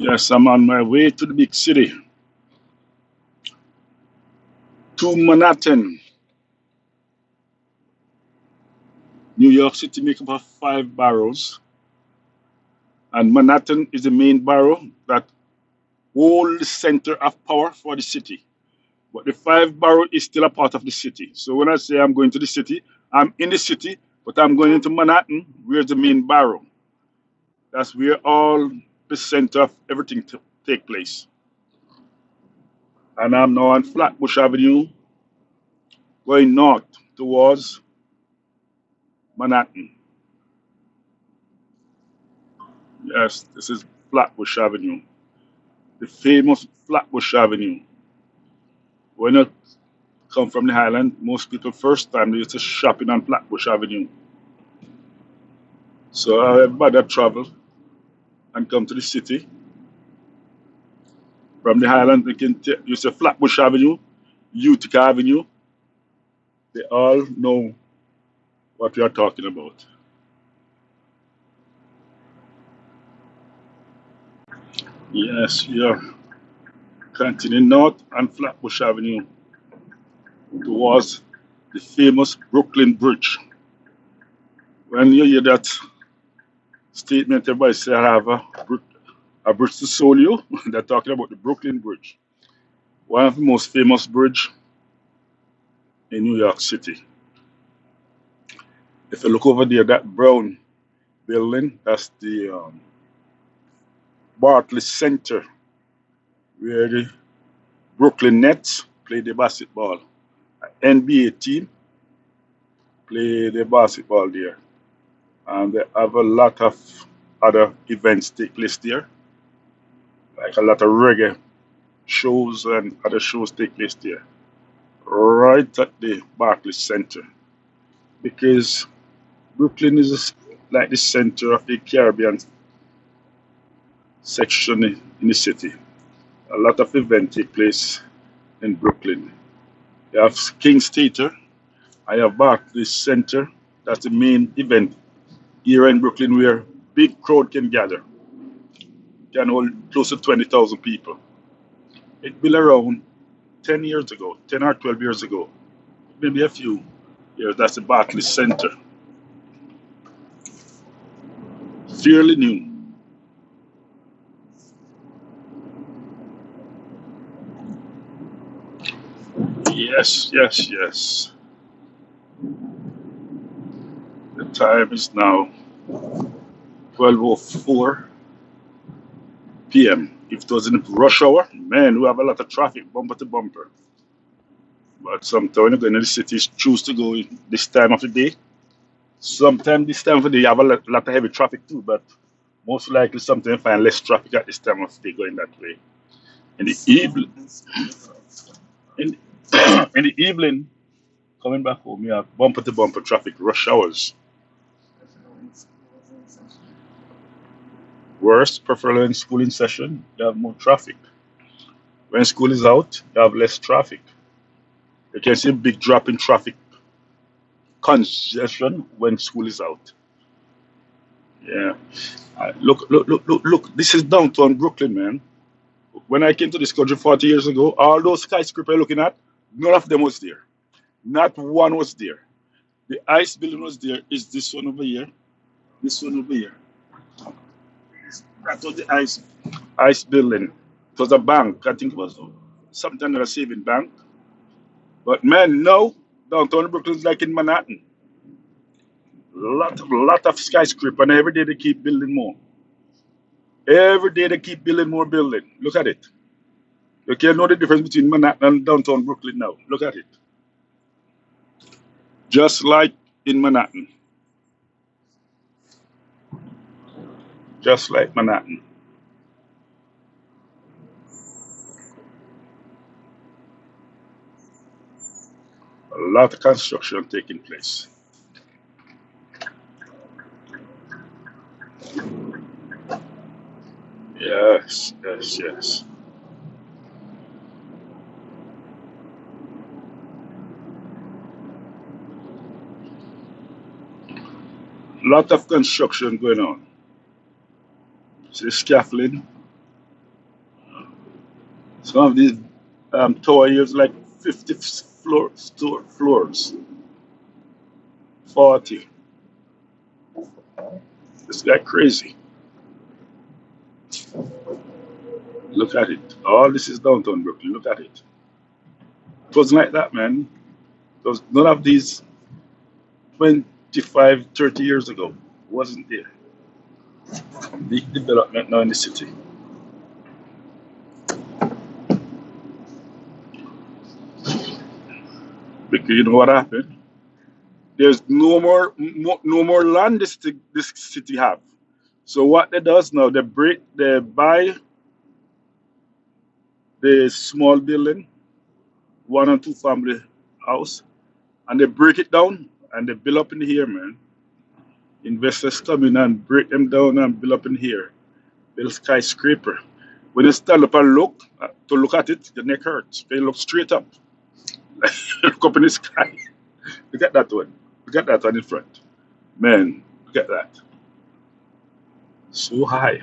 Yes, I'm on my way to the big city, to Manhattan. New York City make up of 5 boroughs, and Manhattan is the main borough that holds the center of power for the city. But the 5 borough is still a part of the city. So when I say I'm going to the city, I'm in the city, but I'm going into Manhattan, where's the main borough. That's where all the center of everything take place. And I'm now on Flatbush Avenue, going north towards Manhattan. Yes, this is Flatbush Avenue, the famous Flatbush Avenue. When you come from the Highland, most people first time they used to shopping on Flatbush Avenue. So everybody that travel and come to the city from the Highland, they can use the Flatbush Avenue, Utica Avenue. They all know what we are talking about. Yes, we are continuing north on Flatbush Avenue towards the famous Brooklyn Bridge. When you hear that statement, everybody say I have a bridge to soul you. They're talking about the Brooklyn Bridge, one of the most famous bridge in New York City. If you look over there, that brown building, that's the Barclays Center, where the Brooklyn Nets play the basketball. NBA team play the basketball there, and they have a lot of other events take place there, like a lot of reggae shows and other shows take place there, right at the Barclays Center, because Brooklyn is like the center of the Caribbean section in the city. A lot of events take place in Brooklyn. You have King's Theater, I have Barclays Center. That's the main event here in Brooklyn where big crowd can gather. Can hold close to 20,000 people. It built around 10 years ago, 10 or 12 years ago, maybe a few years. That's the Barclays Center. Fairly new. Yes, yes, yes. The time is now 12:04 p.m. If it was in rush hour, man, we have a lot of traffic, bumper to bumper. But sometimes when you go into the cities, choose to go this time of the day. Sometimes this time of the day, you have a lot of heavy traffic too, but most likely sometimes you find less traffic at this time of the day going that way. In the evening, in, in the evening, coming back home, you have bumper to bumper traffic, rush hours. Worse, preferably in school in session, you have more traffic. When school is out, you have less traffic. You can see a big drop in traffic congestion when school is out. Yeah. Look. This is downtown Brooklyn, man. When I came to this country 40 years ago, all those skyscrapers you're looking at, none of them was there. Not one was there. The ICE building was there. Is this one over here? This one over here. That was the ICE building. It was a bank. I think it was something like a saving bank. But man, no, downtown Brooklyn is like in Manhattan. Lot of skyscraper, and every day they keep building more. Every day they keep building more building. Look at it. You can know the difference between Manhattan and downtown Brooklyn now. Look at it. Just like in Manhattan. Just like Manhattan. A lot of construction taking place. Yes, yes, yes. Lot of construction going on. See scaffolding. Some of these tower here is like 50 floors, 40. This guy crazy. Look at it. All this is downtown Brooklyn. Look at it. It wasn't like that, man. There was none of these 25, 30 years ago. Wasn't there. Big development now in the city. Because you know what happened? There's no more land this city have. So what they does now, they buy the small building, 1 and 2 family house, and they break it down and they build up in here, man. Investors come in and break them down and build up in here. Build skyscraper. When you stand up and look at it, your neck hurts. They look straight up. Look up in the sky. Look at that one. Look at that one in front. Man, look at that. So high.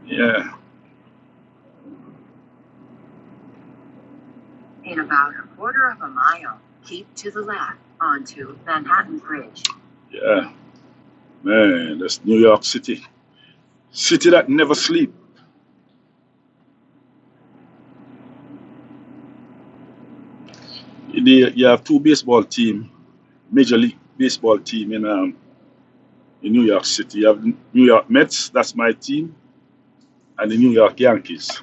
Yeah. In about a quarter of a mile, keep to the left onto Manhattan Bridge. Yeah. Man, that's New York City. City that never sleep. You have two baseball team, Major League Baseball team in New York City. You have New York Mets, that's my team, and the New York Yankees.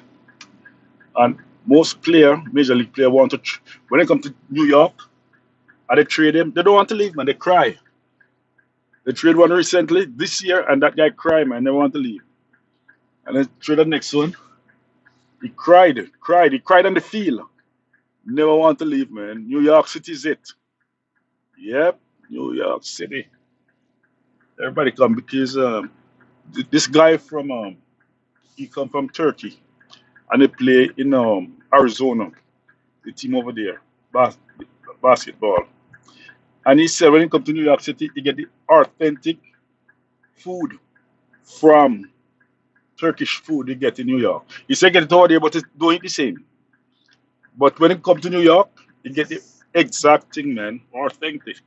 And most Major League player want to, when they come to New York and they trade him, they don't want to leave, man. They cry. They trade one recently this year, and that guy cried, man. They want to leave. And they trade the next one. He cried on the field. Never want to leave, man. New York City is it. Yep, New York City. Everybody come because this guy he come from Turkey, and they play in Arizona, the team over there, basketball. And he said when he come to New York City, he get the authentic food from Turkish food he get in New York. He said get it over there, but it's doing the same. But when it come to New York, you get the exact thing, man, authentic.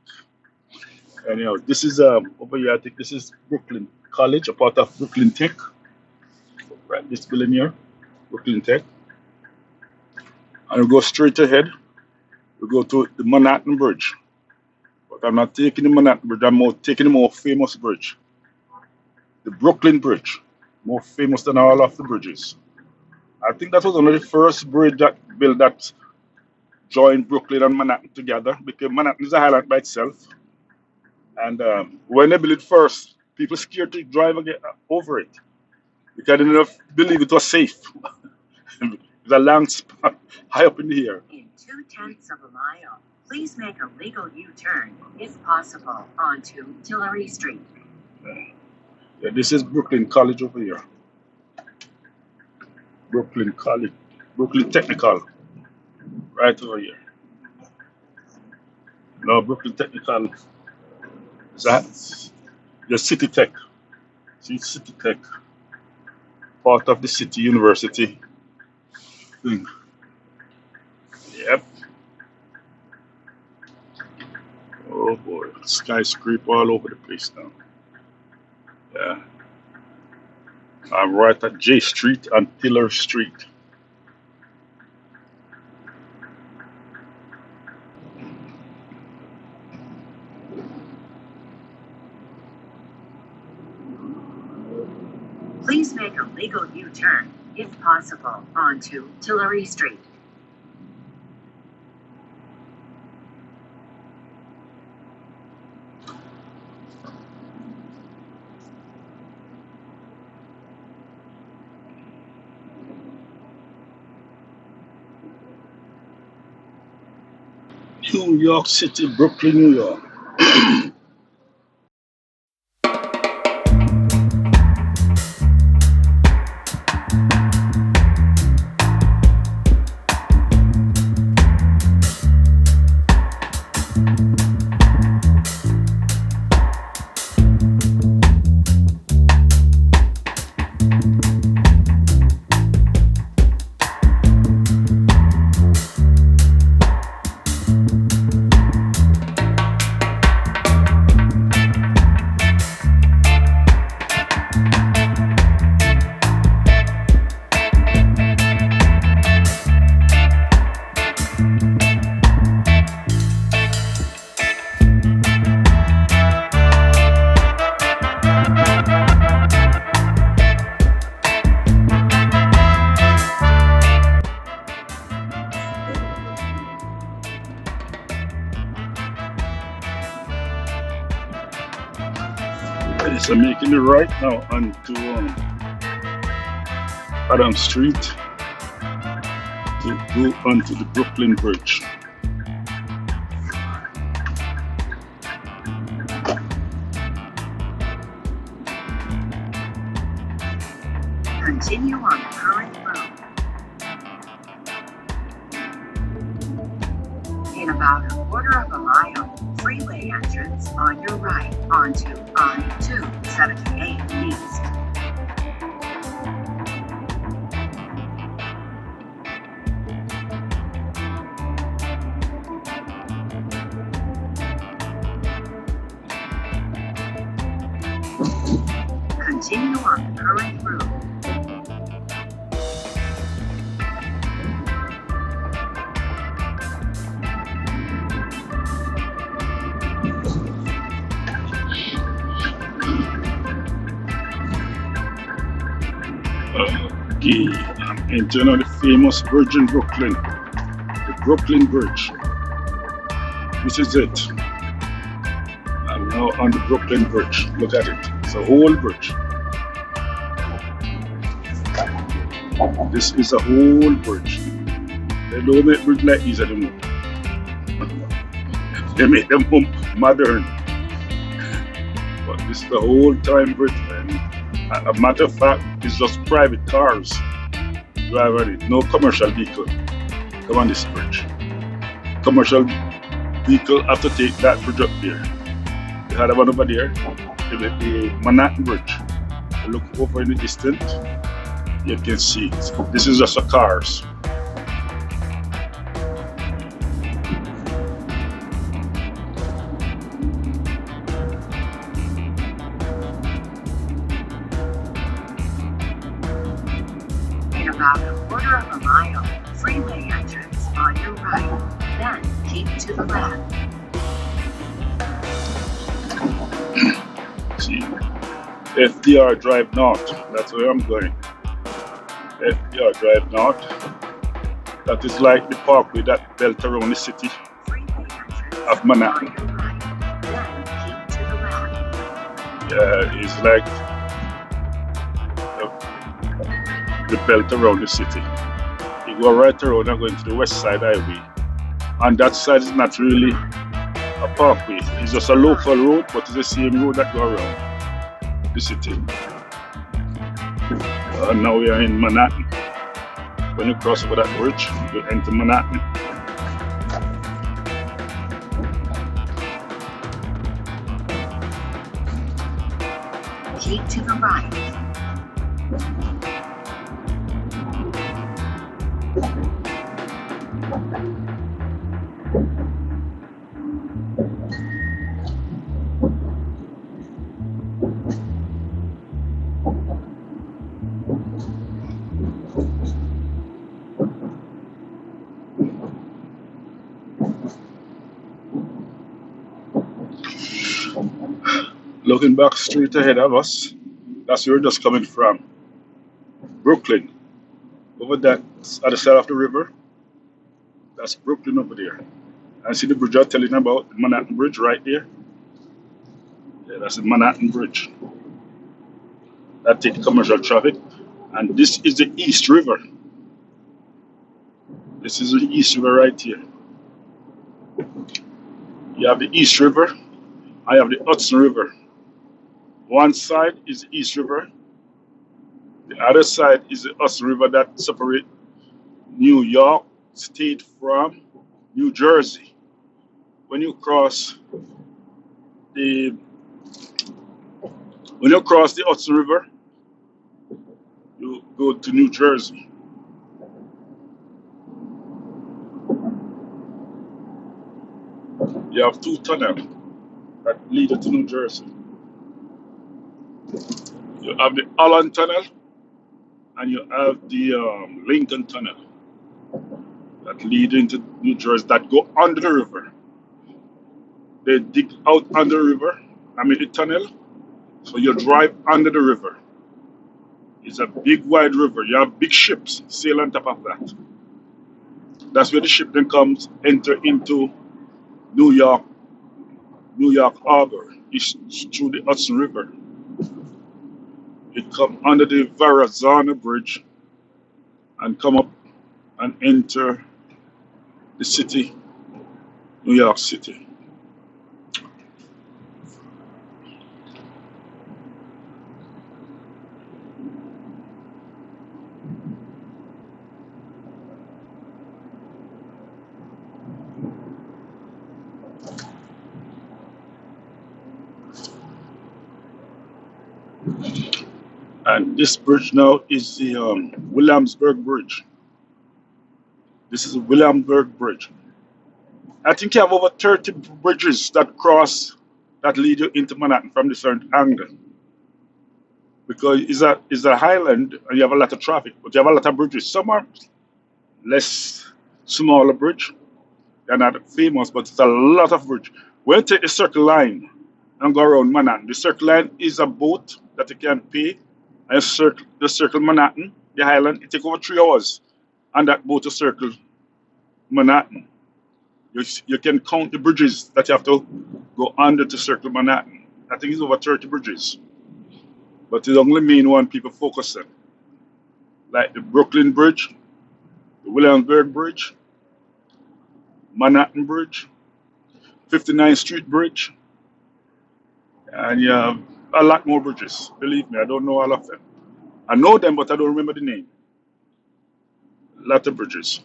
And this is over here. I think this is Brooklyn College, a part of Brooklyn Tech. Right, this building here, Brooklyn Tech. And we go straight ahead. We go to the Manhattan Bridge. But I'm not taking the Manhattan Bridge. I'm taking the more famous bridge, the Brooklyn Bridge, more famous than all of the bridges. I think that was one of the first bridge that built that joined Brooklyn and Manhattan together, because Manhattan is a island by itself. And when they built it first, people scared to drive over it because they didn't believe it was safe. It's a long spot high up in the air. In 2/10 of a mile, please make a legal U-turn, if possible, onto Tillery Street. Yeah, this is Brooklyn College over here. Brooklyn College, Brooklyn Technical, right over here. No, Brooklyn Technical is that the City Tech. See, City Tech, part of the City University thing. Yep. Oh boy, skyscraper all over the place now. Yeah. I'm right at J Street and Pillar Street. Please make a legal U-turn, if possible, onto Tillery Street. New York City, Brooklyn, New York. Okay, so making the right now onto Adam Street to go onto the Brooklyn Bridge. Continue on the current route. In about a quarter of a mile, freeway entrance on your right onto I-278 East. Continue on the current route. Okay, I'm entering on the famous Virgin Brooklyn, the Brooklyn Bridge. This is it. I'm now on the Brooklyn Bridge. Look at it. It's a whole bridge. This is a whole bridge. They don't make bridge like these anymore. They make them modern. But this is the whole time bridge, man. A matter of fact, it's just private cars drive on it. No commercial vehicle come on this bridge. Commercial vehicle have to take that bridge up there. They had one over there, the Manhattan Bridge. You look over in the distance, you can see it. This is just a cars. In about a quarter of a mile, freeway entrance on your right. Then keep to the left. See, FDR Drive North. That's where I'm going. FDR Drive North. That is like the parkway that built around the city Freeway entrance of on Manhattan. your right. Then keep to the left. Yeah, it's like the belt around the city. You go right around and go into the West Side Highway. And that side is not really a parkway. It's just a local road, but it's the same road that go around the city. Now we are in Manhattan. When you cross over that bridge, you enter Manhattan. Keep to the right. Looking back straight ahead of us, that's where we're just coming from. Brooklyn. Over that other side of the river, that's Brooklyn over there. And see the bridge I'm telling you about, the Manhattan Bridge right there? Yeah, that's the Manhattan Bridge. That takes commercial traffic. And this is the East River. This is the East River right here. You have the East River, I have the Hudson River. One side is the East River, the other side is the Hudson River that separates New York State from New Jersey. When you cross the Hudson River, you go to New Jersey. You have two tunnels that lead to New Jersey. You have the Holland Tunnel and you have the Lincoln Tunnel that lead into New Jersey that go under the river. They dig out under the river, the tunnel, so you drive under the river. It's a big wide river. You have big ships sail on top of that. That's where the ship then enter into New York Harbor. It's through the Hudson River. It come under the Verrazano Bridge and come up and enter the city, New York City. And this bridge now is the Williamsburg Bridge. This is the Williamsburg Bridge. I think you have over 30 bridges that cross, that lead you into Manhattan from different angles. Because it's a highland and you have a lot of traffic, but you have a lot of bridges. Some are less smaller bridge. They're not famous, but it's a lot of bridge. When you take the Circle Line and go around Manhattan, the Circle Line is a boat that you can pay and the circle Manhattan, the Highland. It takes over 3 hours on that boat to circle Manhattan. You can count the bridges that you have to go under to circle Manhattan. I think it's over 30 bridges. But it's the only main one people focus on. Like the Brooklyn Bridge, the Williamsburg Bridge, Manhattan Bridge, 59th Street Bridge, and you have a lot more bridges. Believe me, I don't know all of them. I know them, but I don't remember the name. A lot of bridges.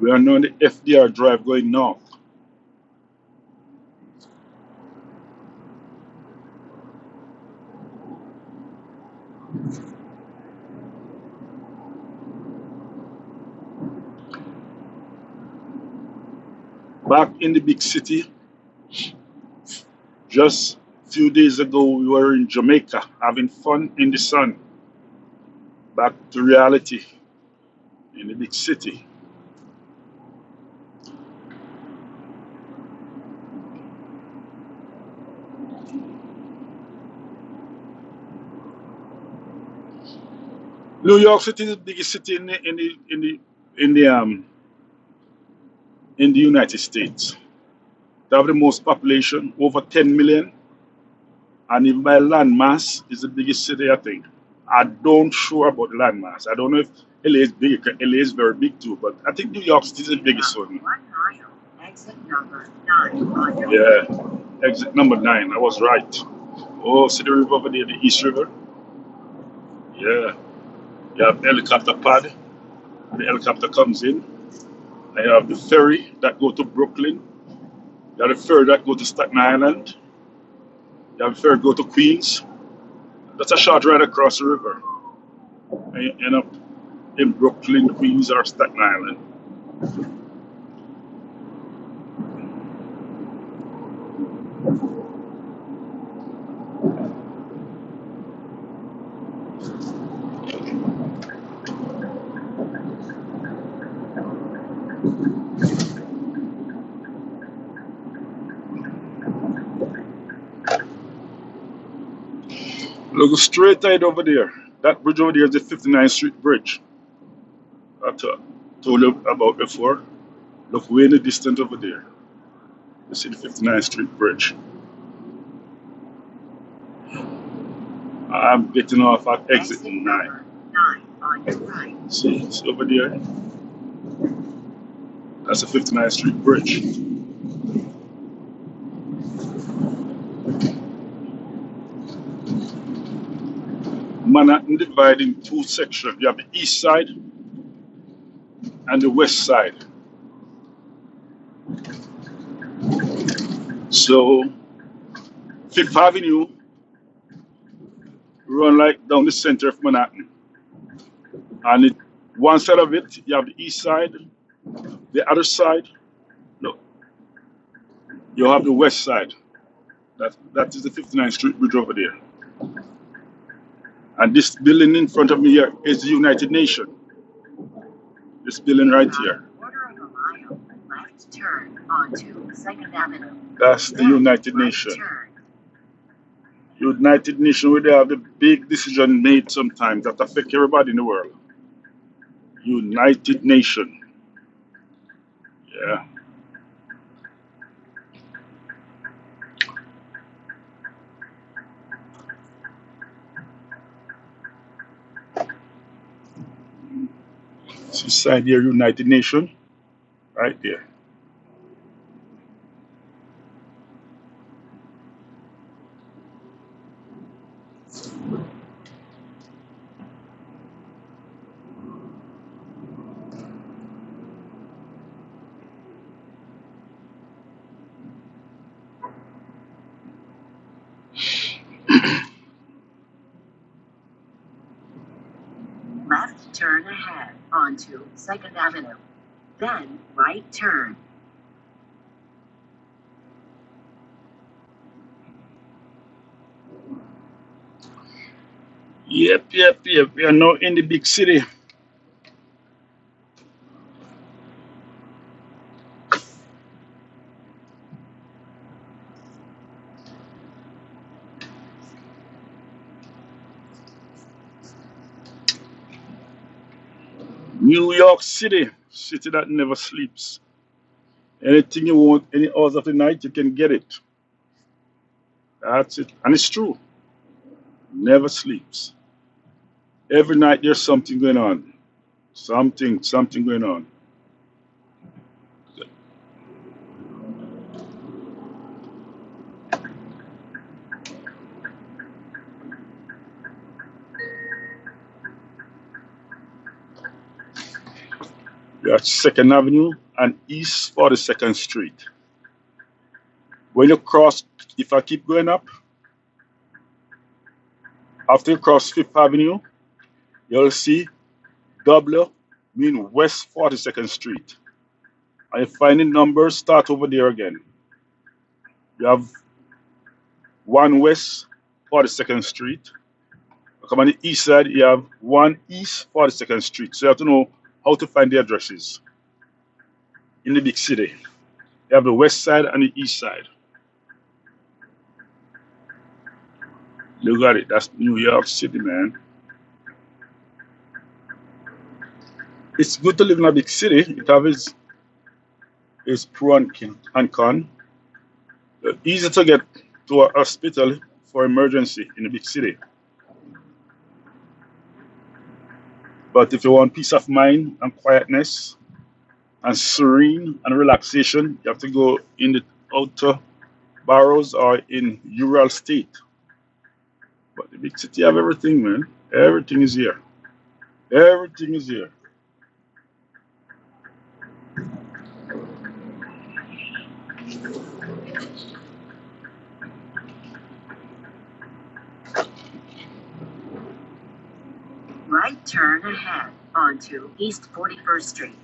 We are now on the FDR Drive going north. Back in the big city, just a few days ago, we were in Jamaica having fun in the sun. Back to reality in the big city. New York City is the biggest city in the United States. They have the most population, over 10 million, and even by land mass, is the biggest city, I think. I don't sure about land mass. I don't know if LA is big. LA is very big too, but I think New York City is the biggest one. 1 mile, exit number 9 on your Yeah, exit number 9. I was right. Oh, see the river over there, the East River. Yeah, you have helicopter pad. The helicopter comes in. And you have the ferry that go to Brooklyn. You have the ferry that go to Staten Island. You have the ferry go to Queens. That's a short ride across the river. And you end up in Brooklyn, Queens, or Staten Island. Look straight ahead over there. That bridge over there is the 59th Street Bridge. I told you about before. Look way in the distance over there. You see the 59th Street Bridge. I'm getting off at exit exit 9. number 9 on your right. See, it's over there. That's the 59th Street Bridge. Manhattan divided in 2 sections. You have the east side and the west side. So, Fifth Avenue run like down the center of Manhattan. And one side of it, you have the east side. The other side, no, you have the west side. That is the 59th Street Bridge over there. And this building in front of me here is the United Nations. This building right About here. a quarter of a mile, left turn onto 2nd Avenue. That's the Then United right Nations. turn. United Nations, where they have the big decision made sometimes that affect everybody in the world. United Nation. Yeah. See sign there, United Nation, right there. Left turn ahead onto 2nd Avenue. Then right turn. Yep. We are now in the big city. New York City, city that never sleeps. Anything you want, any hours of the night, you can get it. That's it. And it's true. Never sleeps. Every night there's something going on. Something going on. You're at 2nd Avenue and East 42nd Street. When you cross, if I keep going up, after you cross 5th Avenue, you'll see W, mean West 42nd Street. And you find the numbers, start over there again. You have 1 West 42nd Street. Come on the east side, you have 1 East 42nd Street. So you have to know how to find the addresses in the big city. You have the west side and the east side. Look at it. That's New York City, man. It's good to live in a big city. It has its pro and con. Easy to get to a hospital for emergency in a big city. But if you want peace of mind and quietness and serene and relaxation, you have to go in the outer boroughs or in rural state. But the big city have everything, man. Everything is here. Everything is here. Right turn ahead onto East 41st Street.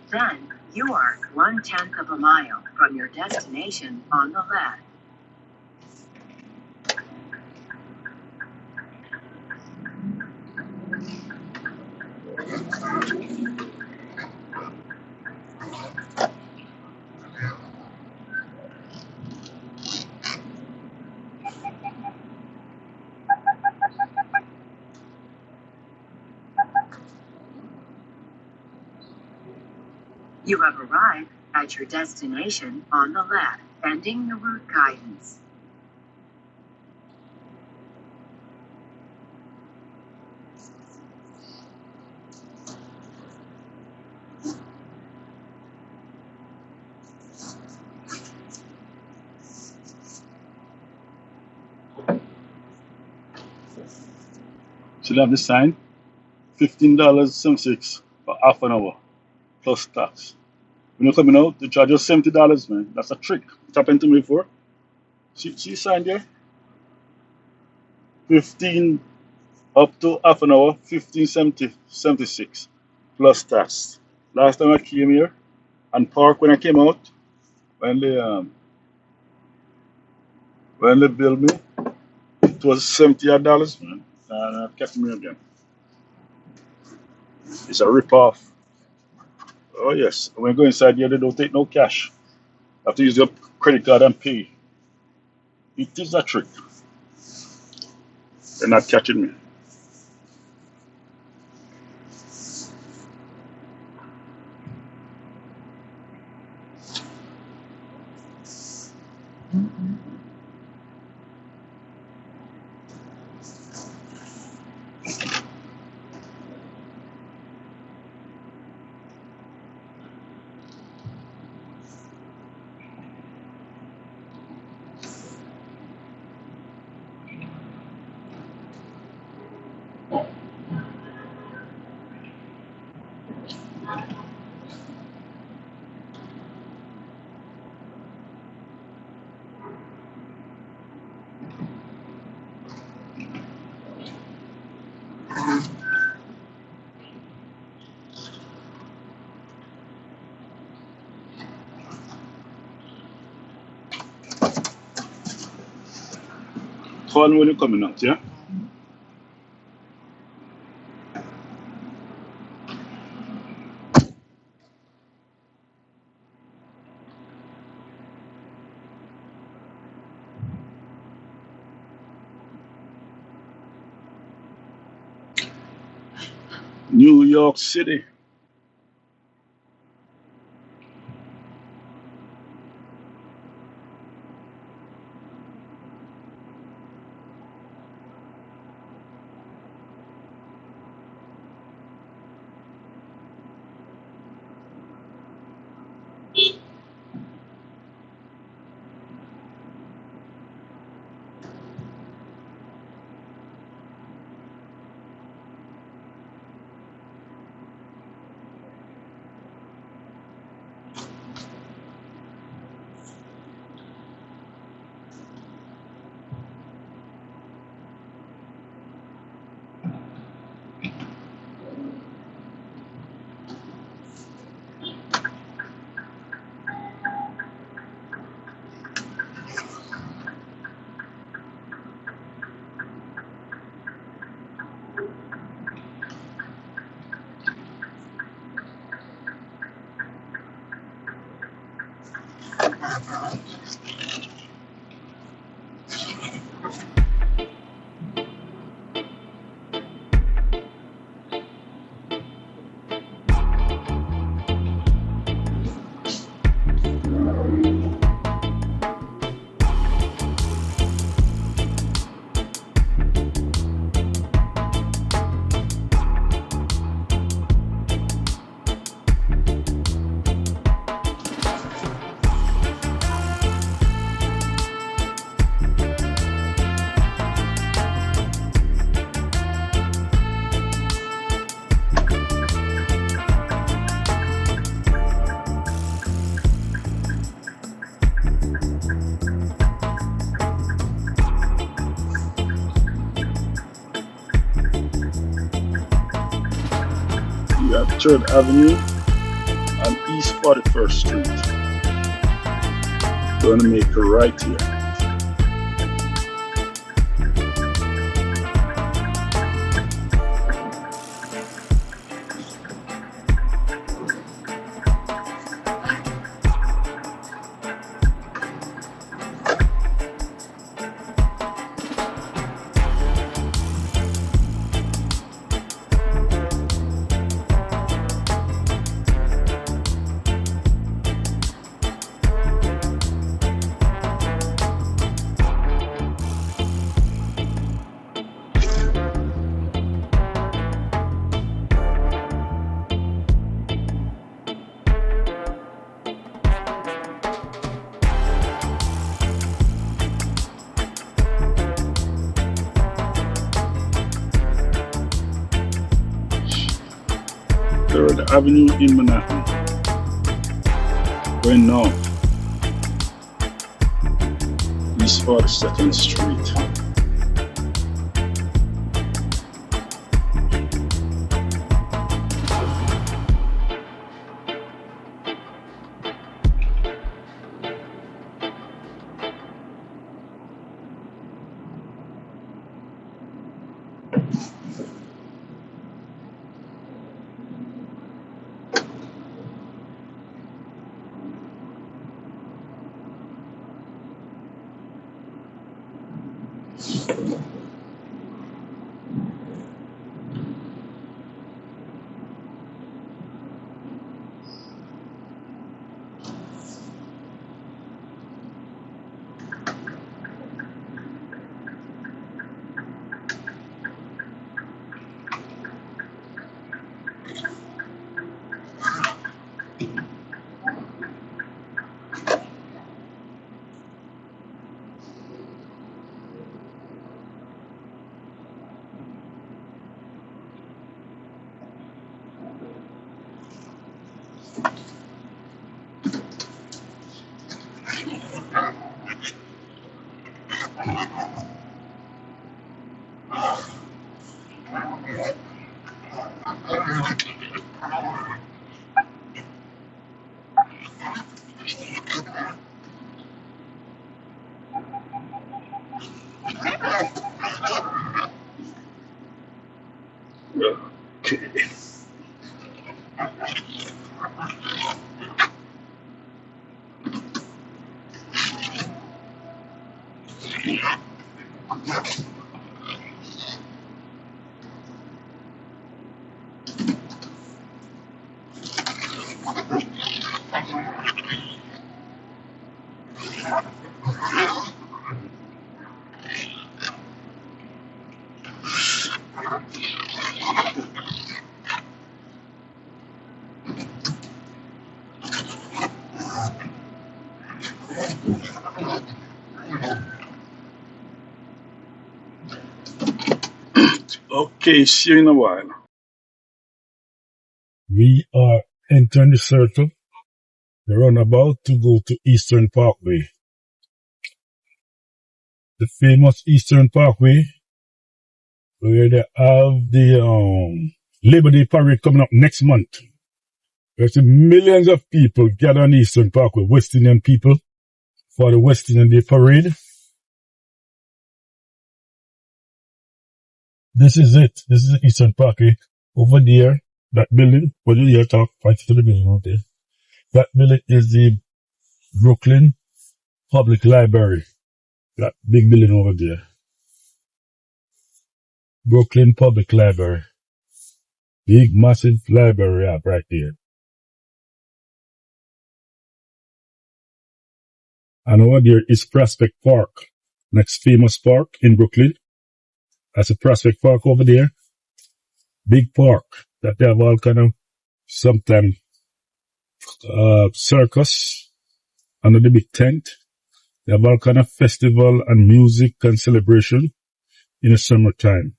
Then you are 1/10 of a mile from your destination on the left. You have arrived at your destination on the left, ending the route guidance. Should have the sign $15.76 for half an hour plus tax. When you're coming out, they charge you $70, man. That's a trick. It happened to me before. See sign there? 15 up to half an hour, 15.76 plus tax. Last time I came here and park when I came out, when they billed me, it was $70, man. And it kept me again. It's a rip off. Oh yes. When you go inside here, they don't take no cash. You have to use your credit card and pay. It is a trick. They're not catching me. Call me when you're coming out, yeah? New York City. You have 3rd Avenue and East 41st Street. Gonna make a right here. Third Avenue in Manhattan. Going north. East 42nd Street. Okay. Okay, see you in a while. We are entering the circle. The runabout to go to Eastern Parkway. The famous Eastern Parkway, where they have the Labor Day parade coming up next month. There's millions of people gather on the Eastern Parkway, West Indian people, for the West Indian Day parade. This is it. This is the Eastern Parkway. Over there, that building, what you hear talk, point to the building out there. That building is the Brooklyn Public Library. That big building over there. Brooklyn Public Library. Big, massive library up right there. And over there is Prospect Park. Next famous park in Brooklyn. That's a Prospect Park over there. Big park that they have all kind of sometimes circus under the big tent. They have all kind of festival and music and celebration in the summertime.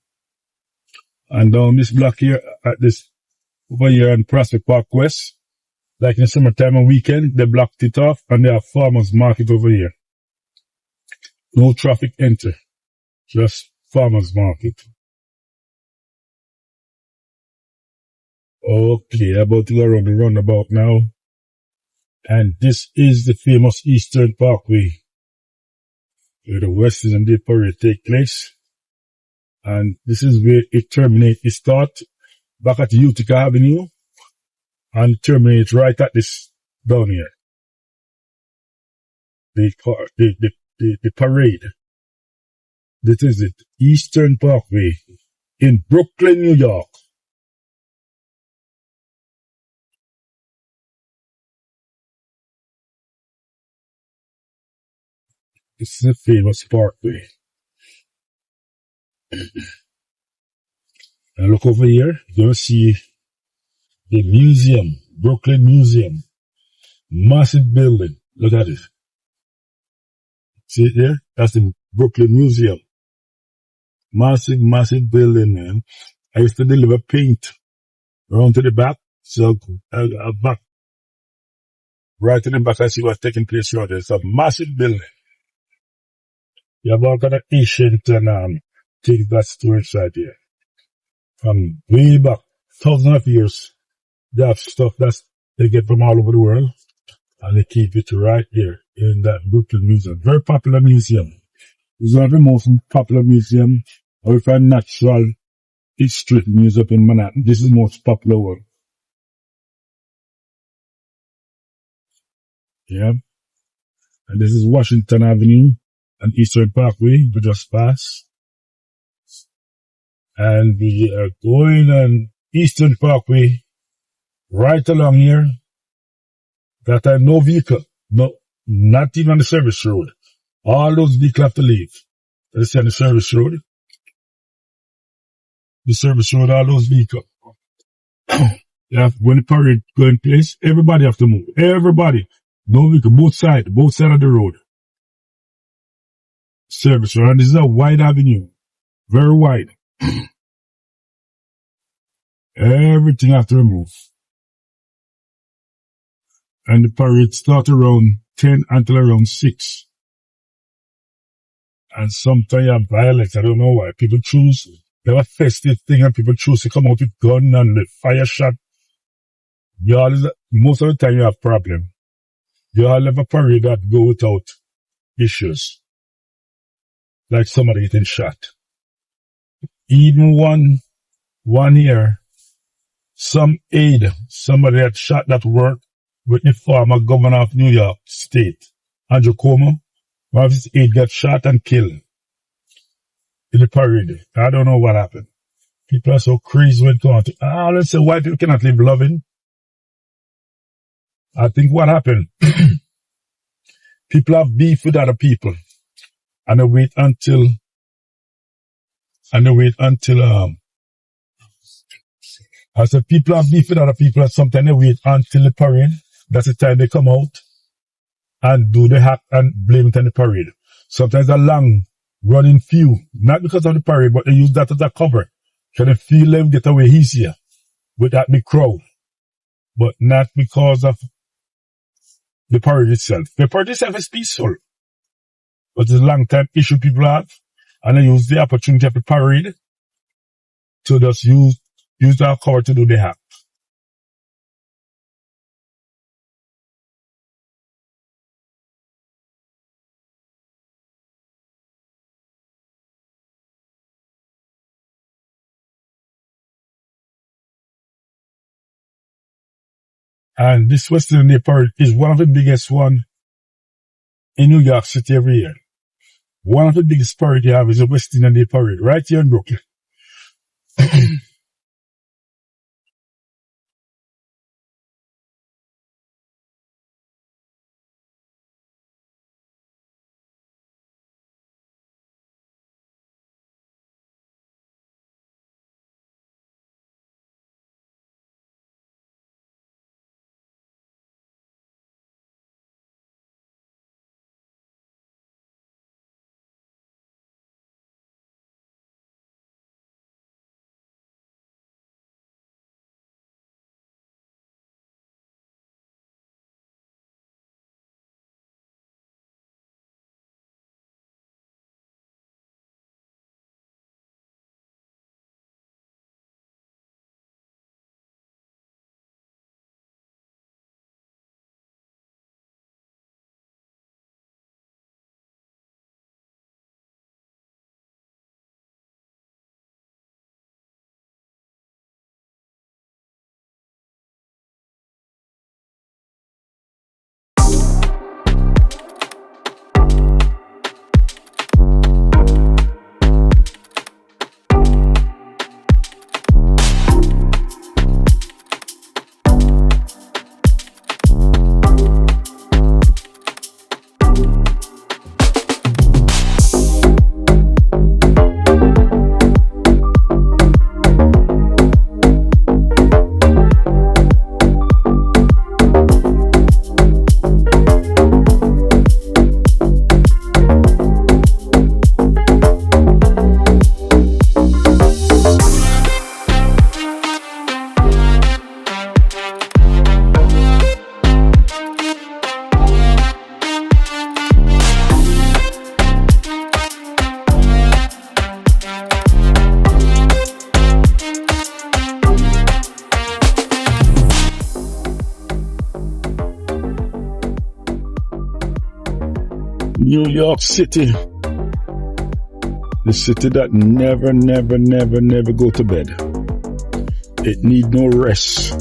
And down this block here, at this over here in Prospect Park West, like in the summertime and weekend, they blocked it off and they have farmers market over here. No traffic enter, just farmers market. Okay, about to go around the roundabout now. And this is the famous Eastern Parkway, where the West Indian Day Parade take place. And this is where it terminates. It starts back at Utica Avenue and terminates right at this down here. The parade. This is it. Eastern Parkway in Brooklyn, New York. This is a famous parkway. Now look over here, you're going to see the museum, Brooklyn Museum. Massive building. Look at it. See it there? That's the Brooklyn Museum. Massive, massive building, man. I used to deliver paint around to the back. So, back, right in the back, I see what's taking place right there. It's a massive building. You have all kind of ancient and things that store inside here. From way back, thousands of years, they have stuff that they get from all over the world, and they keep it right here in that Brooklyn Museum. Very popular museum. It's one of the most popular museum, or if a natural history museum in Manhattan. This is the most popular one. Yeah. And this is Washington Avenue and Eastern Parkway, we just passed. And we are going on Eastern Parkway right along here. That time no vehicle, no, not even on the service road. All those vehicles have to leave. Let's on the service road. The service road, all those vehicles. When the parade going place, everybody have to move. Everybody. No vehicle, both sides of the road. Service road. And this is a wide avenue. Very wide. Everything have to remove. And the parade start around 10 until around 6. And sometimes you have violence. I don't know why. People choose, they have a festive thing and people choose to come out with gun and the fire shot. Most of the time you have problem. You all have a parade that go without issues. Like somebody getting shot. Even one year, some aide, somebody that shot that worked with the former governor of New York State, Andrew Cuomo. One of his aide got shot and killed in the parade. I don't know what happened. People are so crazy when it comes to, let's say white people cannot live loving. I think what happened, people have beef with other people and they wait until I said people have beef with other people and sometimes they wait until the parade. That's the time they come out and do the hack and blame it on the parade. Sometimes a long running few, not because of the parade, but they use that as a cover. So they feel them get away easier with that big crowd. But not because of the parade itself. The parade itself is peaceful. But it's a long time issue people have. And they use the opportunity of the parade to just use that cover to do the hack. And this Western Indian parade is one of the biggest one in New York City every year. One of the biggest parade you have is the Western Indian parade, right here in Brooklyn. New York City, the city that never go to bed. It need no rest.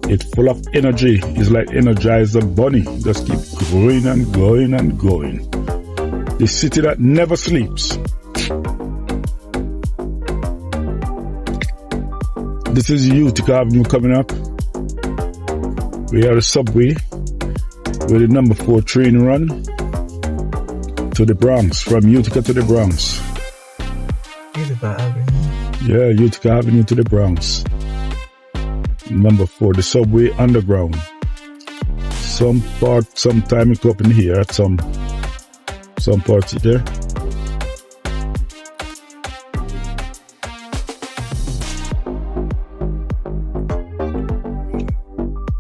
It's full of energy. It's like Energizer Bunny. Just keep going and going and going. The city that never sleeps. This is Utica Avenue coming up. We are the subway where the number 4 train run to the Bronx, from Utica to the Bronx. Utica Avenue. Yeah, Utica Avenue to the Bronx. Number 4, the subway underground. Sometime it go up in here at some parts there.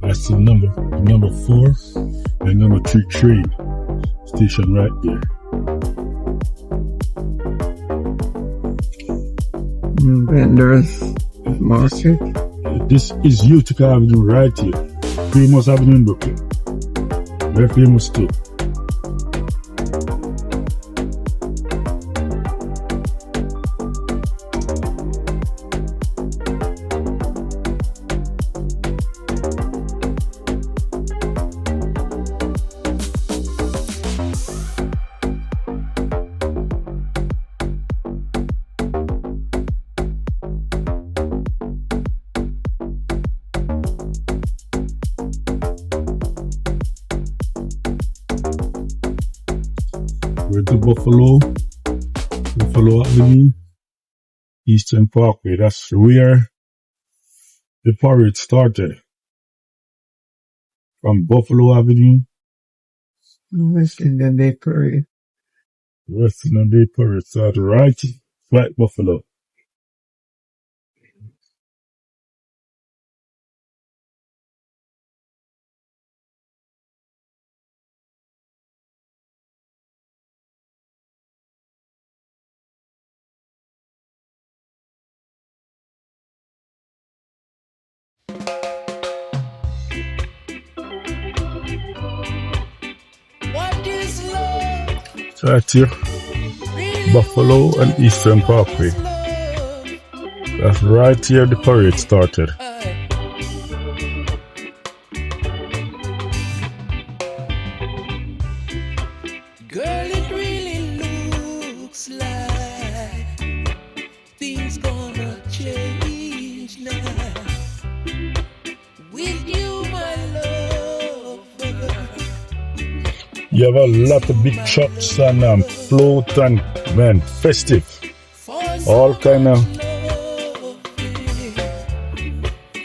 That's the number 4 and number 3 train station right there. Dangerous market. This is Utica Avenue right here. Famous Avenue in Brooklyn. Very famous too. We're to Buffalo Avenue, Eastern Parkway. That's where the parade started. From Buffalo Avenue, West Indian Day Parade. West Indian Day Parade started right Buffalo. What is love? It's right here, Buffalo and Eastern Parkway. That's right here the parade started. Girl, it really looks like things gonna change now. With you, my love. You have a lot of big shops and float and man, festive. All kind of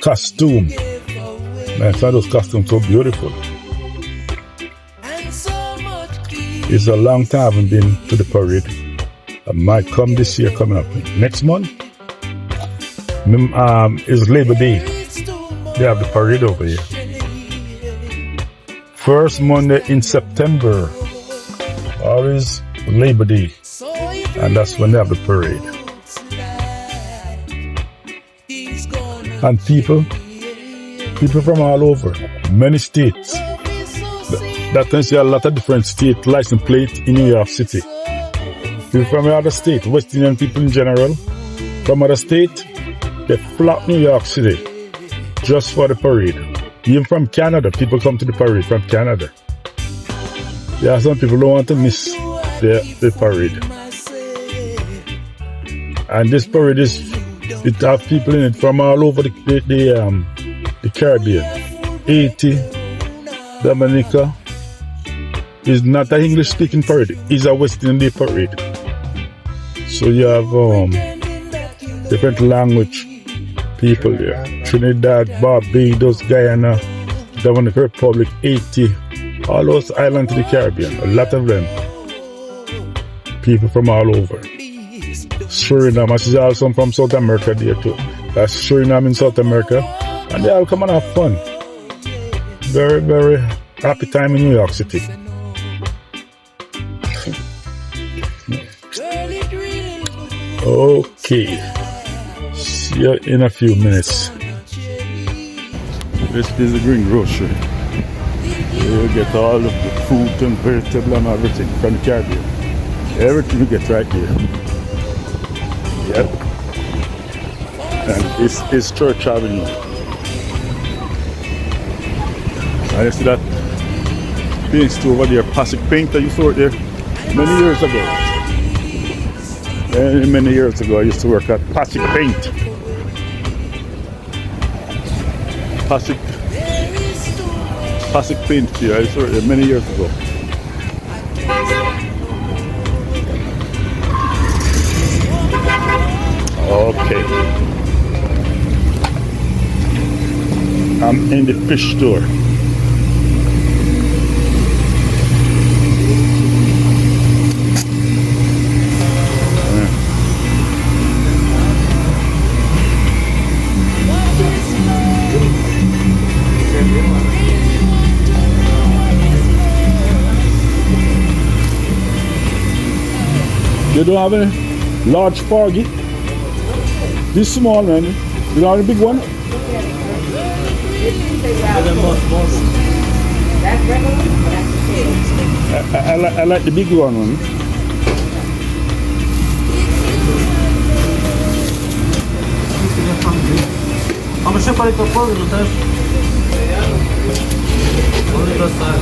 costume. Man, some of those costumes so beautiful. It's a long time I haven't been to the parade. I might come this year coming up. Next month is Labor Day. They have the parade over here. First Monday in September, always Labor Day, and that's when they have the parade. And people from all over, many states. That means there are a lot of different state license plates in New York City. People from other state, West Indian people in general, from other state, they flock New York City just for the parade. Even from Canada, people come to the parade from Canada. There are some people who don't want to miss the parade. And this parade it has people in it from all over the Caribbean. Haiti, Dominica. It's not an English speaking parade, it's a West Indian parade. So you have different language people there. Trinidad, Barbados, Guyana, Dominican Republic, Haiti, all those islands in the Caribbean, a lot of them. People from all over. Suriname, I see also from South America there too. That's Suriname in South America. And they all come and have fun. Very, very happy time in New York City. Okay. See you in a few minutes. This is the green grocery. You get all of the fruit and vegetable and everything from the Caribbean. Everything you get right here. Yep. And it's Church Avenue. And you see that paint store over there, Pacific Paint, I used to work there many years ago. Many years ago I used to work at Pacific Paint. Pacific Paint here, I used to work there many years ago. Okay. I'm in the fish store. You don't have any large porgy? This small man. You know the big one? I like the big one. Ama ще пари попали, ну теж. Вони красаві.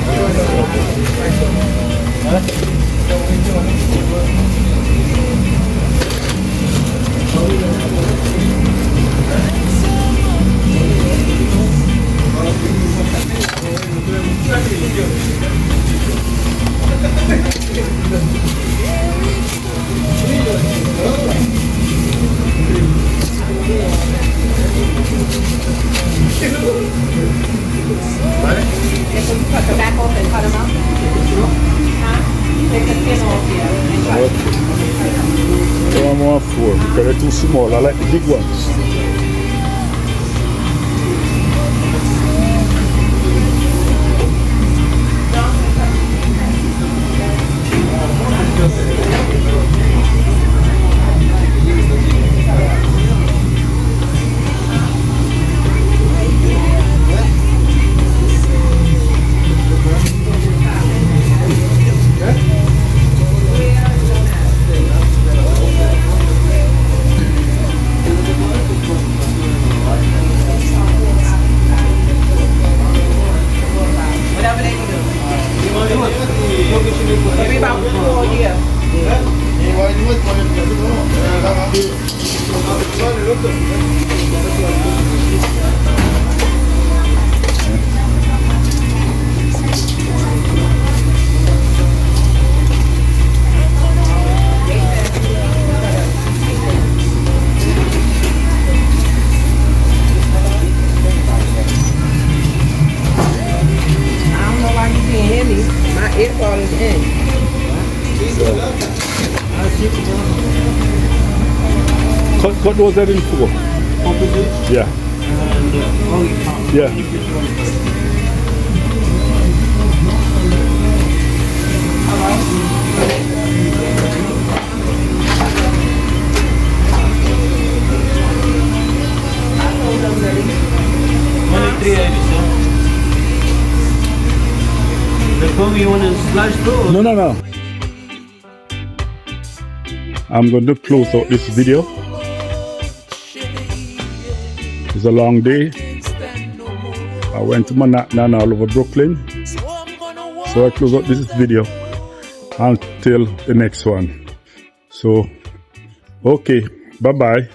Tobacco and cut them up? Huh? Take the skin off here and try I want 4 because they're too small. I like the big ones. whatever they can do. Maybe about 4 years. I don't know why you can't hear me. My earbud is in. Cut those that in 4. Yeah. Yeah. Only 3 edition. The comb you want to slice through? No. I'm going to close out this video. It's a long day. I went to Manhattan all over Brooklyn. So I close out this video until the next one. So, okay. Bye-bye.